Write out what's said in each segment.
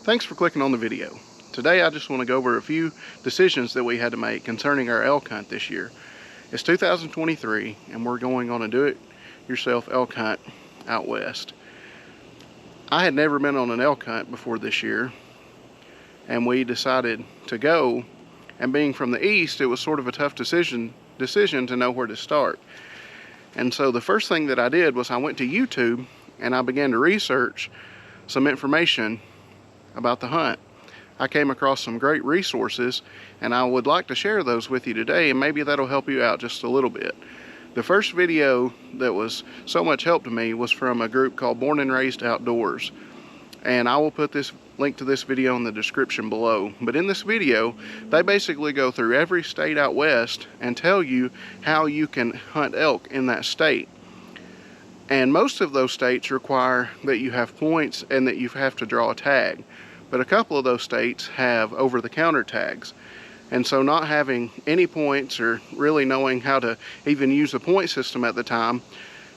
Thanks for clicking on the video. Today I just want to go over a few decisions that we had to make concerning our elk hunt this year. It's 2023 and we're going on a do-it-yourself elk hunt out west. I had never been on an elk hunt before this year, and we decided to go, and being from the east, it was sort of a tough decision to know where to start. And so the first thing that I did was I went to YouTube and I began to research some information about the hunt. I came across some great resources and I would like to share those with you today, and maybe that'll help you out just a little bit. The first video that was so much help to me was from a group called Born and Raised Outdoors, and I will put this link to this video in the description below. But in this video they basically go through every state out west and tell you how you can hunt elk in that state. And most of those states require that you have points and that you have to draw a tag. But a couple of those states have over-the-counter tags. And so not having any points or really knowing how to even use a point system at the time,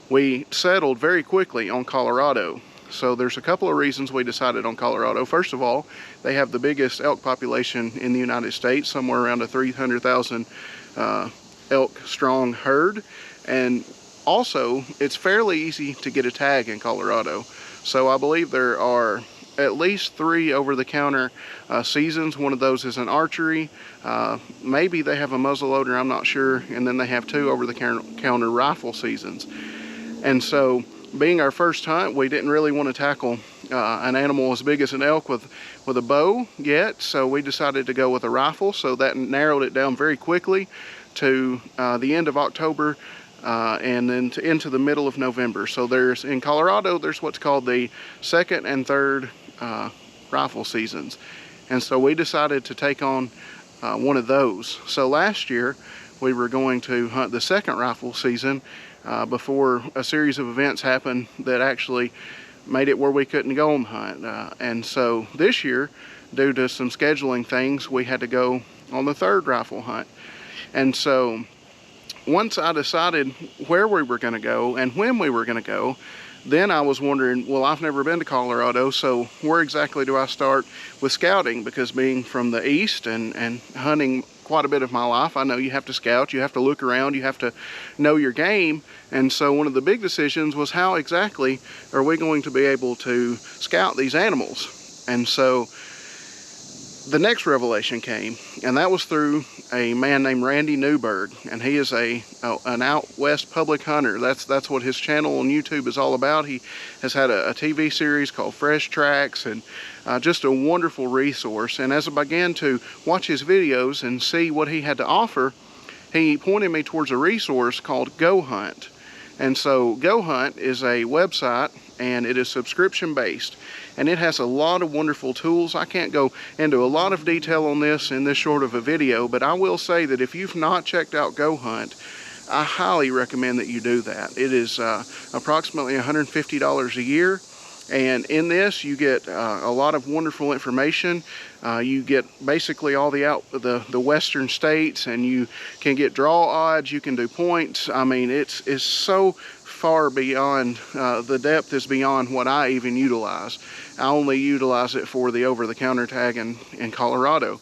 we settled very quickly on Colorado. So there's a couple of reasons we decided on Colorado. First of all, they have the biggest elk population in the United States, somewhere around a 300,000 elk strong herd. And also, it's fairly easy to get a tag in Colorado. So I believe there are at least 3 over-the-counter seasons. One of those is an archery. Maybe they have a muzzleloader, I'm not sure. And then they have 2 over-the-counter rifle seasons. And so, being our first hunt, we didn't really want to tackle an animal as big as an elk with a bow yet. So we decided to go with a rifle. So that narrowed it down very quickly to the end of October. And then into the middle of November. So in Colorado, there's what's called the second and third rifle seasons. And so we decided to take on one of those. So last year, we were going to hunt the second rifle season before a series of events happened that actually made it where we couldn't go and hunt. And so this year, due to some scheduling things, we had to go on the third rifle hunt. And so once I decided where we were going to go and when we were going to go, then I was wondering, well, I've never been to Colorado, so where exactly do I start with scouting? Because being from the east and hunting quite a bit of my life, I know you have to scout, you have to look around, you have to know your game. And so one of the big decisions was, how exactly are we going to be able to scout these animals? And so the next revelation came, and that was through a man named Randy Newberg, and he is an out west public hunter. That's what his channel on YouTube is all about. He has had a TV series called Fresh Tracks, and just a wonderful resource. And as I began to watch his videos and see what he had to offer, he pointed me towards a resource called Go Hunt. And so Go Hunt is a website, and it is subscription based, and it has a lot of wonderful tools. I can't go into a lot of detail on this in this short of a video, but I will say that if you've not checked out Go Hunt, I highly recommend that you do that. It is approximately $150 a year, and in this you get a lot of wonderful information. You get basically all the western states, and you can get draw odds, you can do points. I mean, it's so far beyond, the depth is beyond what I even utilize. I only utilize it for the over-the-counter tag in Colorado.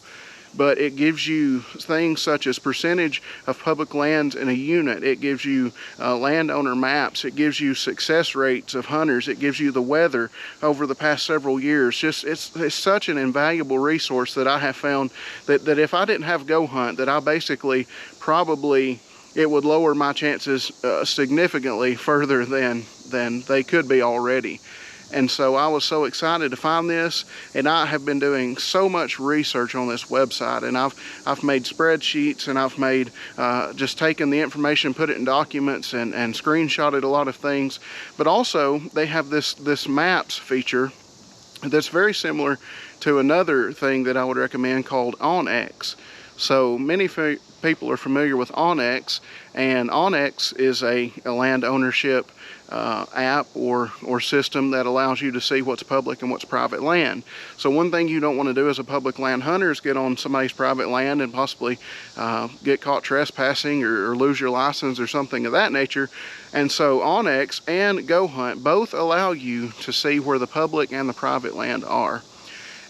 But it gives you things such as percentage of public lands in a unit. It gives you landowner maps. It gives you success rates of hunters. It gives you the weather over the past several years. It's such an invaluable resource that I have found that if I didn't have Go Hunt, that I basically probably, it would lower my chances significantly further than they could be already. And so I was so excited to find this, and I have been doing so much research on this website, and I've made spreadsheets, and I've made just taken the information, put it in documents, and screenshotted a lot of things. But also they have this maps feature that's very similar to another thing that I would recommend called OnX. So many people are familiar with OnX, and OnX is a land ownership app or system that allows you to see what's public and what's private land. So one thing you don't want to do as a public land hunter is get on somebody's private land and possibly get caught trespassing or lose your license or something of that nature. And so OnX and Go Hunt both allow you to see where the public and the private land are.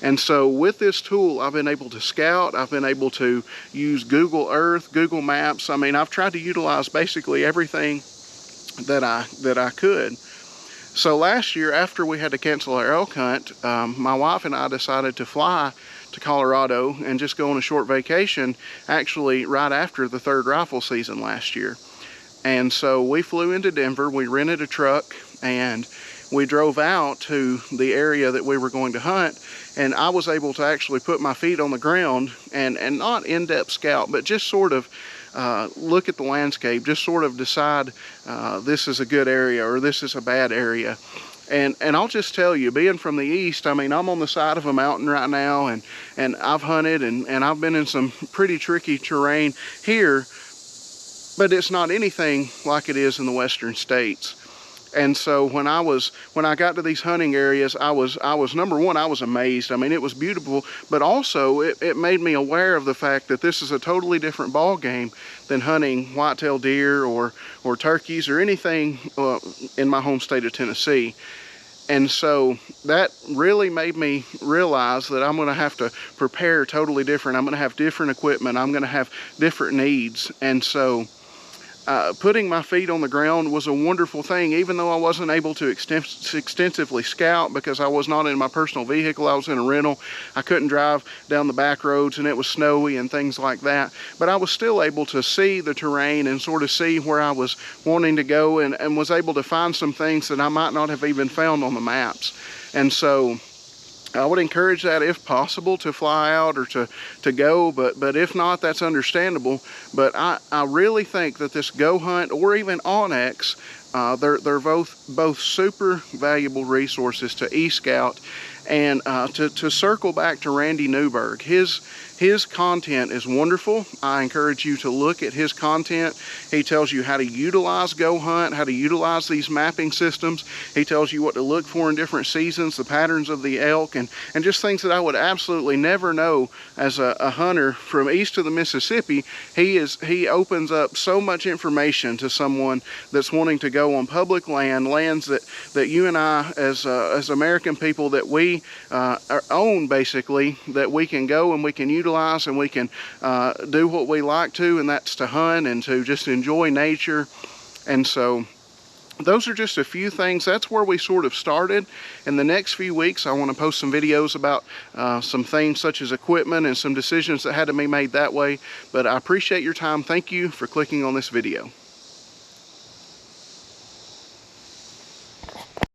And so with this tool, I've been able to scout, I've been able to use Google Earth, Google Maps. I mean, I've tried to utilize basically everything that I could. So last year, after we had to cancel our elk hunt, my wife and I decided to fly to Colorado and just go on a short vacation, actually right after the third rifle season last year. And so we flew into Denver, we rented a truck, and we drove out to the area that we were going to hunt, and I was able to actually put my feet on the ground and not in-depth scout, but just sort of look at the landscape, just sort of decide this is a good area or this is a bad area. And I'll just tell you, being from the east, I mean, I'm on the side of a mountain right now, and I've hunted and I've been in some pretty tricky terrain here, but it's not anything like it is in the western states. And so when I got to these hunting areas, I was number one, I was amazed. I mean, it was beautiful, but also it made me aware of the fact that this is a totally different ball game than hunting whitetail deer or turkeys or anything in my home state of Tennessee. And so that really made me realize that I'm going to have to prepare totally different. I'm going to have different equipment. I'm going to have different needs. And so putting my feet on the ground was a wonderful thing, even though I wasn't able to extensively scout because I was not in my personal vehicle. I was in a rental. I couldn't drive down the back roads and it was snowy and things like that. But I was still able to see the terrain and sort of see where I was wanting to go, and was able to find some things that I might not have even found on the maps. And so I would encourage that, if possible, to fly out or to go, but if not, that's understandable. But I really think that this Go Hunt or even onX, they're both super valuable resources to eScout. And to circle back to Randy Newberg, his content is wonderful. I encourage you to look at his content. He tells you how to utilize Go Hunt, how to utilize these mapping systems. He tells you what to look for in different seasons, the patterns of the elk, and just things that I would absolutely never know as a hunter from east of the Mississippi. He opens up so much information to someone that's wanting to go on public lands that you and I, as American people, that we own, basically, that we can go and we can utilize and we can do what we like to, and that's to hunt and to just enjoy nature. And so those are just a few things. That's where we sort of started. In the next few weeks, I want to post some videos about some things such as equipment and some decisions that had to be made that way. But I appreciate your time. Thank you for clicking on this video.